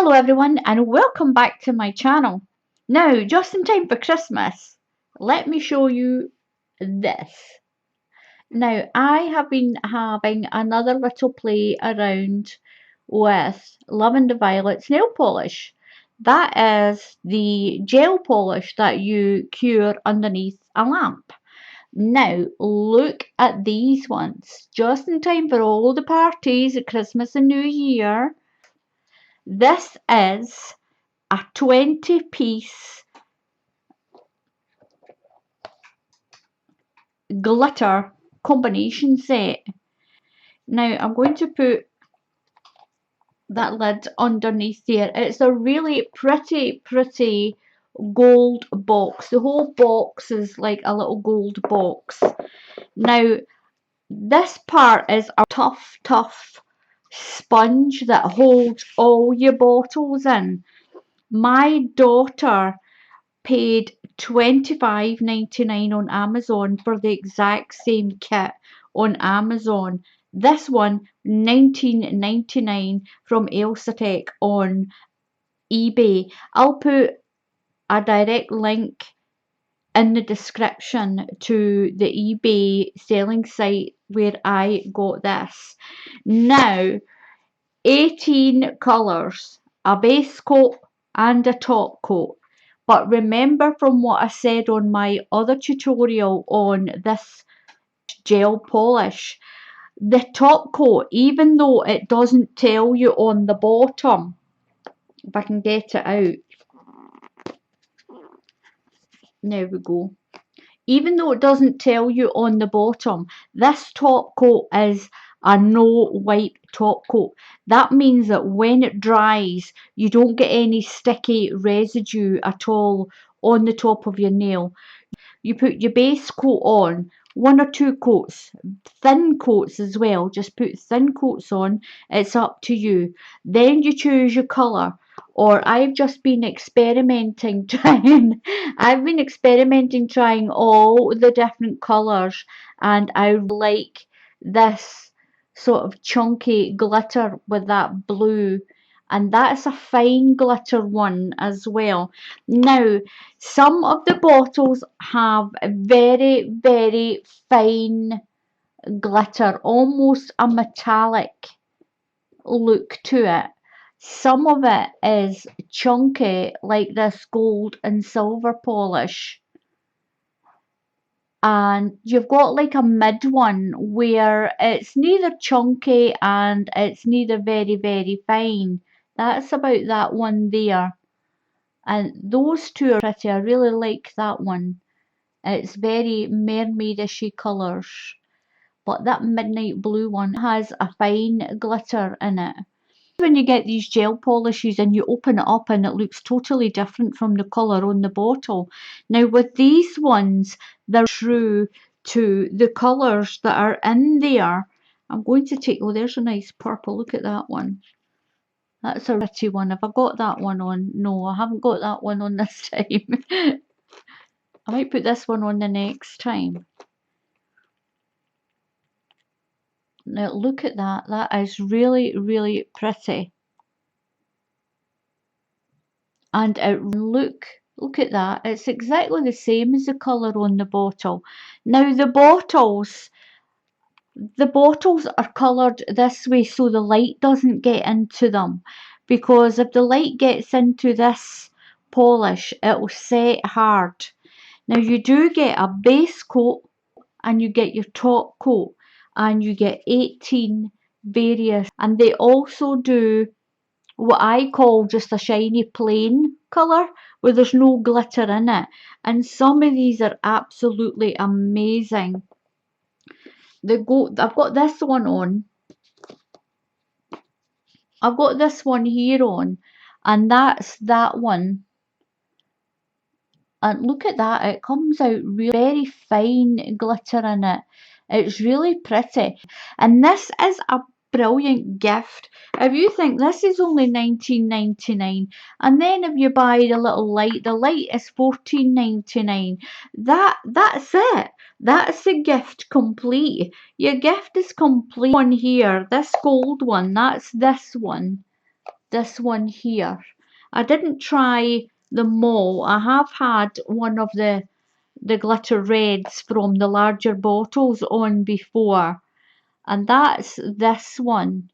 Hello everyone and welcome back to my channel. Now, just in time for Christmas, let me show you this. Now, I have been having another little play around with Lavender Violets nail polish. That is the gel polish that you cure underneath a lamp. Now, look at these ones. Just in time for all the parties at Christmas and New Year. This is a 20-piece glitter combination set. Now I'm going to put that lid underneath there. It's a really pretty gold box. The whole box is like a little gold box. Now this part is a tough sponge that holds all your bottles in. My daughter paid $25.99 on Amazon for the exact same kit on Amazon. This one $19.99 from Elsatech on eBay. I'll put a direct link in the description to the eBay selling site where I got this. Now, 18 colours, a base coat and a top coat. But remember from what I said on my other tutorial on this gel polish, the top coat, even though it doesn't tell you on the bottom, if I can get it out, there we go. Even though it doesn't tell you on the bottom, this top coat is a no wipe top coat. That means that when it dries, you don't get any sticky residue at all on the top of your nail. You put your base coat on, one or two coats, thin coats as well. Just put thin coats on, it's up to you. Then you choose your colour. Or I've just been experimenting trying all the different colours, and I like this sort of chunky glitter with that blue, and that's a fine glitter one as well. Now, some of the bottles have a very fine glitter, almost a metallic look to it. Some of it is chunky, like this gold and silver polish. And you've got like a mid one where it's neither chunky and it's neither very fine. That's about that one there. And those two are pretty. I really like that one. It's very mermaidishy colours. But that midnight blue one has a fine glitter in it. When you get these gel polishes and you open it up and it looks totally different from the colour on the bottle. Now with these ones, they're true to the colours that are in there. I'm going to take, oh, there's a nice purple. Look at that one. That's a pretty one. Have I got that one on? No, I haven't got that one on this time. I might put this one on the next time. Now look at that. That is really pretty. And it look at that. It's exactly the same as the colour on the bottle. Now the bottles are coloured this way so the light doesn't get into them, because if the light gets into this polish, it will set hard. Now you do get a base coat and you get your top coat and you get 18 various, and they also do what I call just a shiny plain colour where there's no glitter in it, and some of these are absolutely amazing. I've got this one on, I've got this one here on, and that's that one. And look at that, it comes out really very fine glitter in it. It's really pretty. And this is a brilliant gift. If you think this is only $19.99, and then if you buy the little light, the light is $14.99. That's it. That's the gift complete. Your gift is complete. On here, this gold one, that's this one. this one here. I didn't try them all. I have had one of the glitter reds from the larger bottles on before, and that's this one,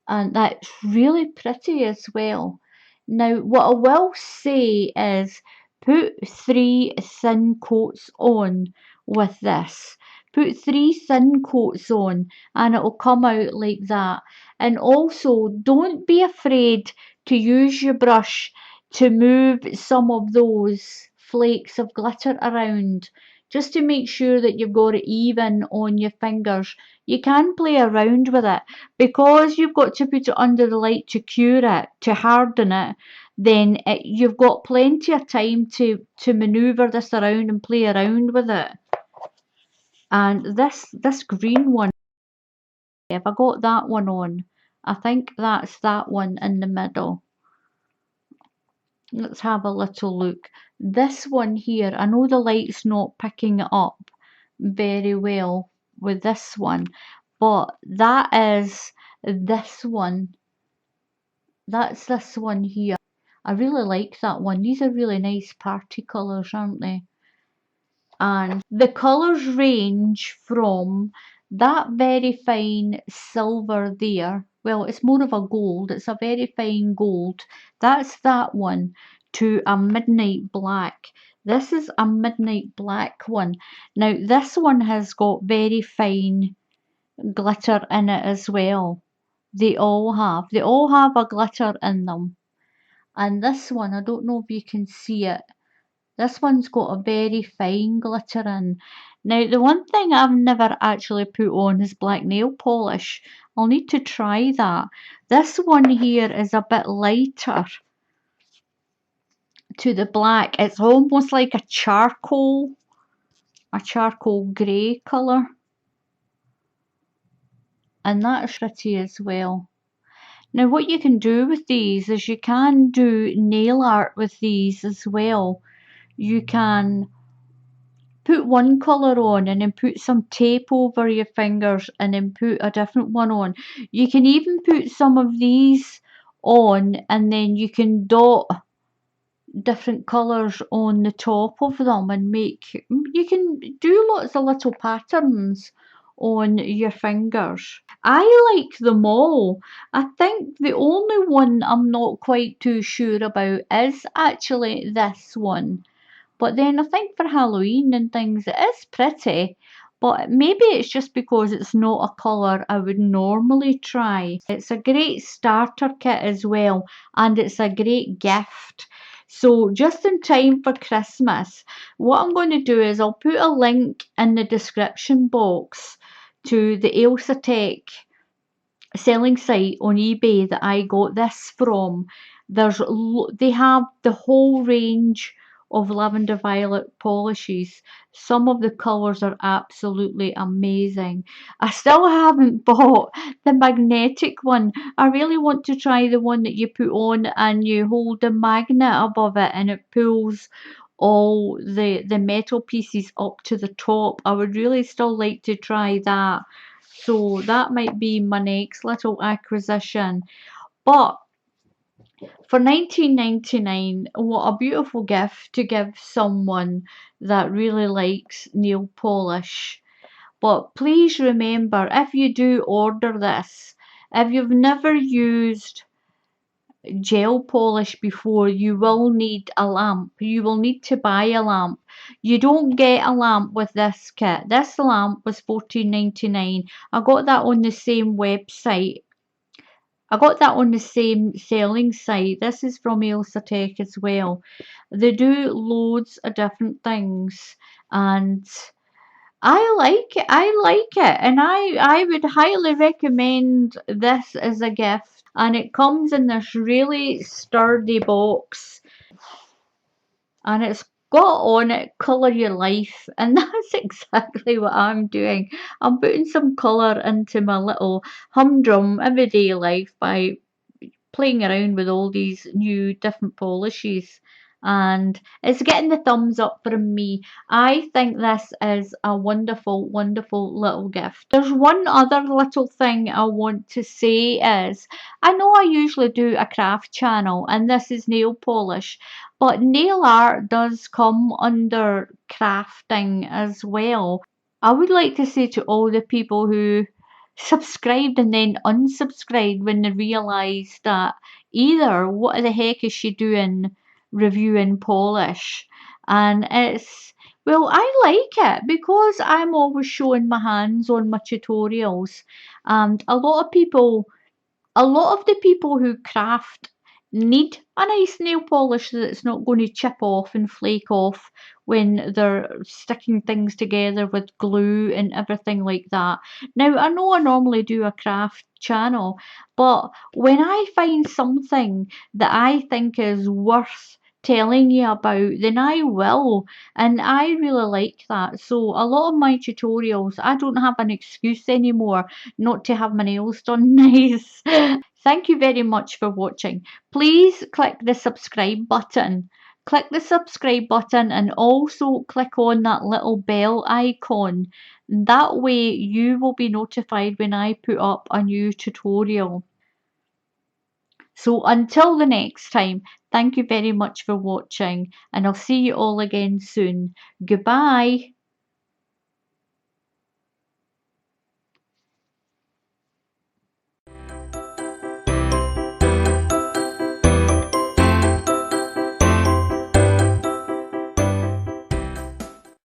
and that's really pretty as well. Now, what I will say is put 3 thin coats on with this. Put 3 thin coats on and it'll come out like that. And also, don't be afraid to use your brush to move some of those flakes of glitter around, just to make sure that you've got it even on your fingers. You can play around with it because you've got to put it under the light to cure it, to harden it. Then you've got plenty of time to maneuver this around and play around with it. And this green one, if I got that one on, I think that's that one in the middle. Let's have a little look. This one here, I know the light's not picking it up very well with this one, but that is this one. That's this one here. I really like that one. These are really nice party colours, aren't they? And the colours range from that very fine silver there. Well, it's more of a gold. It's a very fine gold. That's that one, to a midnight black. This is a midnight black one. Now, this one has got very fine glitter in it as well. They all have. They all have a glitter in them. And this one, I don't know if you can see it. This one's got a very fine glitter in. Now, the one thing I've never actually put on is black nail polish. I'll need to try that. This one here is a bit lighter to the black. It's almost like a charcoal grey colour. And that's pretty as well. Now, what you can do with these is you can do nail art with these as well. You can put one colour on and then put some tape over your fingers and then put a different one on. You can even put some of these on and then you can dot different colours on the top of them and you can do lots of little patterns on your fingers. I like them all. I think the only one I'm not quite too sure about is actually this one. But then I think for Halloween and things, it is pretty. But maybe it's just because it's not a colour I would normally try. It's a great starter kit as well, and it's a great gift. So just in time for Christmas, what I'm going to do is I'll put a link in the description box to the Ailsa Tech selling site on eBay that I got this from. They have the whole range of lavender violet polishes. Some of the colours are absolutely amazing. I still haven't bought the magnetic one. I really want to try the one that you put on and you hold the magnet above it and it pulls all the metal pieces up to the top. I would really still like to try that. So that might be my next little acquisition. But for 19.99, what a beautiful gift to give someone that really likes nail polish. But please remember, if you do order this, if you've never used gel polish before, you will need a lamp. You will need to buy a lamp. You don't get a lamp with this kit. This lamp was $14.99. I got that on the same website. I got that on the same selling site. This is from Ailsa Tech as well. They do loads of different things and I like it. I like it. And I would highly recommend this as a gift. And it comes in this really sturdy box. And it's got on it colour your life. And that's exactly what I'm doing. I'm putting some colour into my little humdrum everyday life by playing around with all these new different polishes and it's getting the thumbs up from me. I think this is a wonderful, wonderful little gift. There's one other little thing I want to say is, I know I usually do a craft channel and this is nail polish, but nail art does come under crafting as well. I would like to say to all the people who subscribed and then unsubscribed when they realised that either what the heck is she doing reviewing polish, and it's, well, I like it because I'm always showing my hands on my tutorials, and a lot of the people who craft need a nice nail polish that's not going to chip off and flake off when they're sticking things together with glue and everything like that. Now, I know I normally do a craft channel, but when I find something that I think is worth telling you about, then I will, and I really like that. So a lot of my tutorials, I don't have an excuse anymore not to have my nails done nice. Thank you very much for watching. Please click the subscribe button. Click the subscribe button and also click on that little bell icon. That way you will be notified when I put up a new tutorial. So until the next time, thank you very much for watching, and I'll see you all again soon. Goodbye.